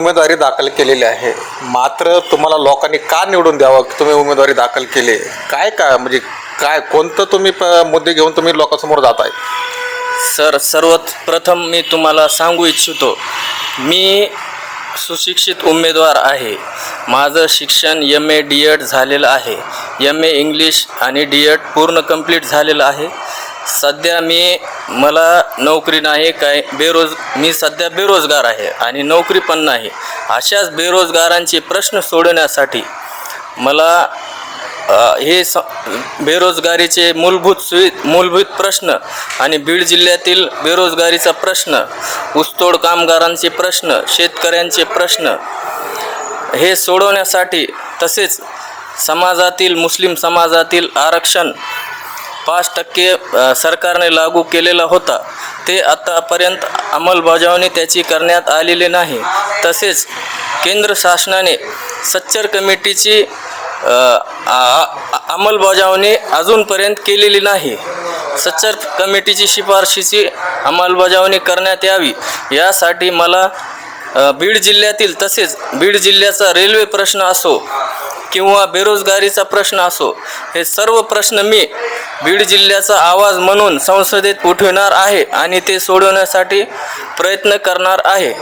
उमेदवारी दाखल केलेली आहे, मात्र तुम्हाला लोकांनी का निवडून द्यावं की तुम्ही उमेदवारी दाखल केली? काय म्हणजे काय कोणतं तुम्ही मुद्दे घेऊन तुम्ही लोकांसमोर जात आहे? सर, सर्वात प्रथम मी तुम्हाला सांगू इच्छितो, मी सुशिक्षित उमेदवार आहे. माझं शिक्षण MA DED झालेलं आहे. MA इंग्लिश आणि DED पूर्ण कंप्लीट झालेलं आहे. सध्या मला नोकरी नाही, मी सध्या बेरोजगार आहे आणि नोकरी पण नाही. अशाच बेरोजगारांचे प्रश्न सोडवण्यासाठी मला बेरोजगारीचे मूलभूत प्रश्न आणि बीड जिल्ह्यातील बेरोजगारीचा प्रश्न, ऊसतोड कामगारांचे प्रश्न, शेतकऱ्यांचे प्रश्न हे सोडवण्यासाठी, तसेच मुस्लिम समाजातील आरक्षण 5% सरकारने लागू केलेला होता, ते आतापर्यंत अंमलबजावणी त्याची करण्यात आलेली नाही. तसेच केंद्र शासनाने सच्चर कमिटीची अंमलबजावणी अजूनपर्यंत केलेली नाही. सच्चर कमिटीची शिफारशीची अंमलबजावणी करण्यात यावी, यासाठी मला बीड जिल्ह्यातील, तसेच बीड जिल्ह्याचा रेल्वे प्रश्न असो किंवा बेरोजगारीचा प्रश्न असो, हे सर्व प्रश्न मी बीड जिल्ह्याचा आवाज म्हणून संसदेत उठवणार आहे आणि ते सोडवण्यासाठी प्रयत्न करणार आहे.